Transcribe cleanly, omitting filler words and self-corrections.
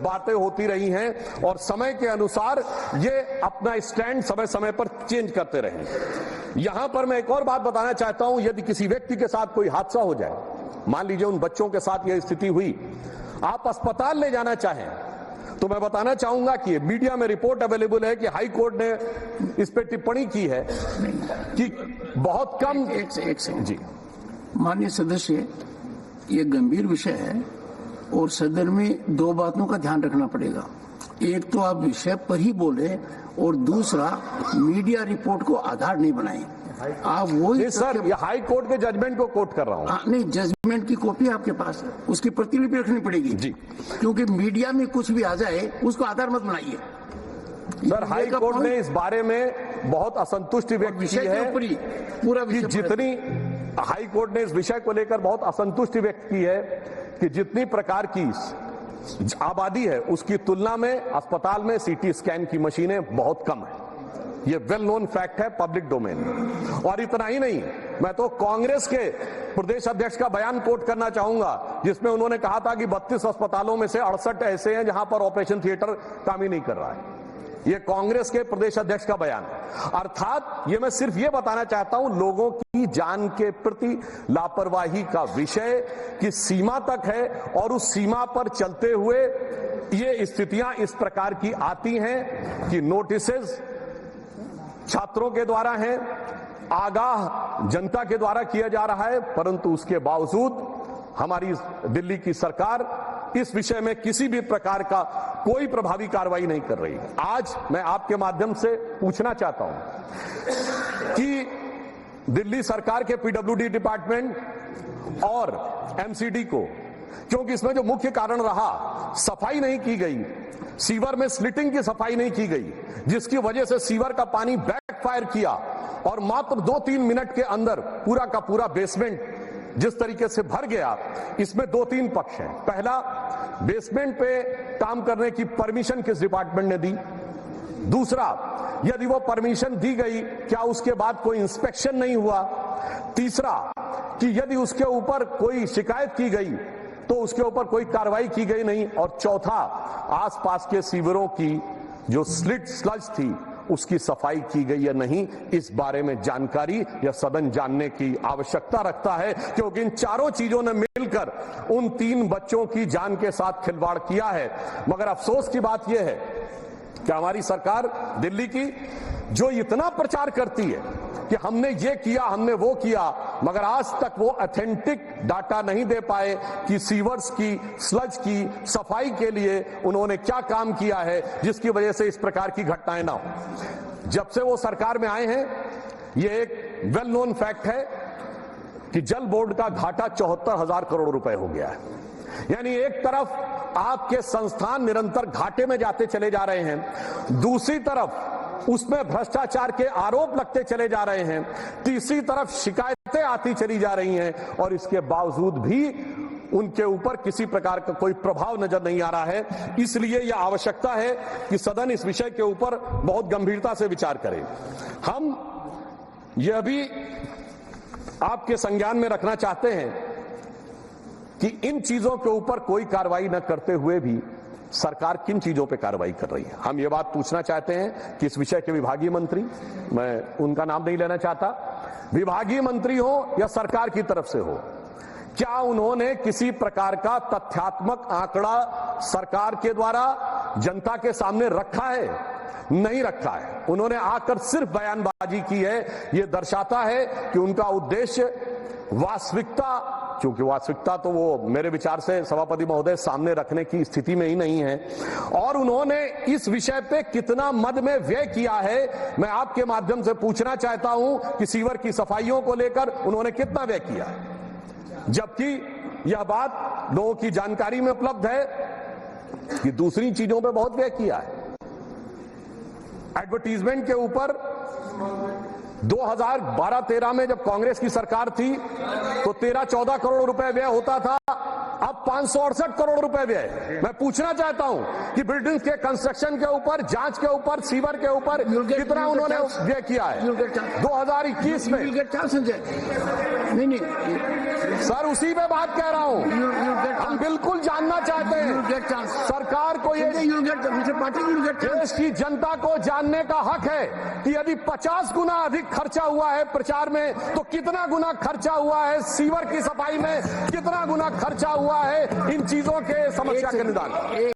बातें होती रही हैं और समय के अनुसार ये अपना स्टैंड समय समय पर चेंज करते रहे। यहां पर मैं एक और बात बताना चाहता हूं, यदि किसी व्यक्ति के साथ कोई हादसा हो जाए, मान लीजिए उन बच्चों के साथ यह स्थिति हुई, आप अस्पताल ले जाना चाहें, तो मैं बताना चाहूंगा कि मीडिया में रिपोर्ट अवेलेबल है कि हाई कोर्ट ने इस पे टिप्पणी की है कि बहुत कम। एक सेकंड जी, माननीय सदस्य, ये गंभीर विषय है और सदन में दो बातों का ध्यान रखना पड़ेगा। एक तो आप विषय पर ही बोले और दूसरा मीडिया रिपोर्ट को आधार नहीं बनाए। आप वही सर, ये हाई कोर्ट के जजमेंट को कोट कर रहा हूं। नहीं, जजमेंट की कॉपी आपके पास है, उसकी प्रतिलिपि रखनी पड़ेगी जी, क्योंकि मीडिया में कुछ भी आ जाए उसको आधार मत बनाइए। सर, हाई कोर्ट ने इस बारे में बहुत असंतुष्टि व्यक्त की है पूरा कि जितनी हाई कोर्ट ने इस विषय को लेकर बहुत असंतुष्टि व्यक्त की है कि जितनी प्रकार की आबादी है उसकी तुलना में अस्पताल में सीटी स्कैन की मशीनें बहुत कम है। ये वेल नोन फैक्ट है, पब्लिक डोमेन। और इतना ही नहीं, मैं तो कांग्रेस के प्रदेश अध्यक्ष का बयान कोट करना चाहूंगा, जिसमें उन्होंने कहा था कि 32 अस्पतालों में से 68 ऐसे हैं जहां पर ऑपरेशन थिएटर काम ही नहीं कर रहा है। ये कांग्रेस के प्रदेश अध्यक्ष का बयान। अर्थात ये मैं सिर्फ ये बताना चाहता हूं, लोगों की जान के प्रति लापरवाही का विषय की सीमा तक है और उस सीमा पर चलते हुए ये स्थितियां इस प्रकार की आती हैं कि नोटिसेस छात्रों के द्वारा हैं, आगाह जनता के द्वारा किया जा रहा है, परंतु उसके बावजूद हमारी दिल्ली की सरकार इस विषय में किसी भी प्रकार का कोई प्रभावी कार्रवाई नहीं कर रही है। आज मैं आपके माध्यम से पूछना चाहता हूं कि दिल्ली सरकार के पीडब्ल्यूडी डिपार्टमेंट और एमसीडी को, क्योंकि इसमें जो मुख्य कारण रहा, सफाई नहीं की गई, सीवर में स्लिटिंग की सफाई नहीं की गई, जिसकी वजह से सीवर का पानी बैकफायर किया और मात्र 2-3 मिनट के अंदर पूरा का पूरा बेसमेंट जिस तरीके से भर गया। इसमें 2-3 पक्ष हैं। पहला, बेसमेंट पे काम करने की परमिशन किस डिपार्टमेंट ने दी? दूसरा, यदि वो परमिशन दी गई, क्या उसके बाद कोई इंस्पेक्शन नहीं हुआ? तीसरा, कि यदि उसके ऊपर कोई शिकायत की गई तो उसके ऊपर कोई कार्रवाई की गई नहीं। और चौथा, आसपास के सीवरों की जो स्लिट स्लज थी उसकी सफाई की गई या नहीं, इस बारे में जानकारी या सदन जानने की आवश्यकता रखता है, क्योंकि इन चारों चीजों ने मिलकर उन 3 बच्चों की जान के साथ खिलवाड़ किया है। मगर अफसोस की बात यह है कि हमारी सरकार दिल्ली की जो इतना प्रचार करती है कि हमने ये किया, हमने वो किया, मगर आज तक वो ऑथेंटिक डाटा नहीं दे पाए कि सीवर्स की, स्लज की सफाई के लिए उन्होंने क्या काम किया है, जिसकी वजह से इस प्रकार की घटनाएं ना हो। जब से वो सरकार में आए हैं, ये एक वेल नोन फैक्ट है कि जल बोर्ड का घाटा 74,000 करोड़ रुपए हो गया है। यानी एक तरफ आपके संस्थान निरंतर घाटे में जाते चले जा रहे हैं, दूसरी तरफ उसमें भ्रष्टाचार के आरोप लगते चले जा रहे हैं, तीसरी तरफ शिकायतें आती चली जा रही हैं और इसके बावजूद भी उनके ऊपर किसी प्रकार का कोई प्रभाव नजर नहीं आ रहा है। इसलिए यह आवश्यकता है कि सदन इस विषय के ऊपर बहुत गंभीरता से विचार करे। हम यह भी आपके संज्ञान में रखना चाहते हैं कि इन चीजों के ऊपर कोई कार्रवाई न करते हुए भी सरकार किन चीजों पे कार्रवाई कर रही है। हम ये बात पूछना चाहते हैं कि इस विषय के विभागीय मंत्री, मैं उनका नाम नहीं लेना चाहता, विभागीय मंत्री हो या सरकार की तरफ से हो, क्या उन्होंने किसी प्रकार का तथ्यात्मक आंकड़ा सरकार के द्वारा जनता के सामने रखा है? नहीं रखा है। उन्होंने आकर सिर्फ बयानबाजी की है। यह दर्शाता है कि उनका उद्देश्य वास्तविकता, क्योंकि वास्तविकता तो वो मेरे विचार से सभापति महोदय सामने रखने की स्थिति में ही नहीं है, और उन्होंने इस विषय पे कितना मद में व्यय किया है, मैं आपके माध्यम से पूछना चाहता हूं कि सीवर की सफाइयों को लेकर उन्होंने कितना व्यय किया है, जबकि यह बात लोगों की जानकारी में उपलब्ध है कि दूसरी चीजों पे बहुत व्यय किया है। एडवर्टीजमेंट के ऊपर 2012-13 में जब कांग्रेस की सरकार थी तो 13-14 करोड़ रुपए व्यय होता था, अब 568 करोड़ रुपए व्यय। मैं पूछना चाहता हूं कि बिल्डिंग्स के कंस्ट्रक्शन के ऊपर, जांच के ऊपर, सीवर के ऊपर कितना उन्होंने व्यय किया है 2021 में। नहीं, सर उसी पे बात कह रहा हूँ। हम बिल्कुल जानना चाहते हैं सरकार को ये देश की जनता को जानने का हक है कि यदि 50 गुना अधिक खर्चा हुआ है प्रचार में तो कितना गुना खर्चा हुआ है सीवर की सफाई में, कितना गुना खर्चा हुआ है इन चीजों के समस्या के निदान।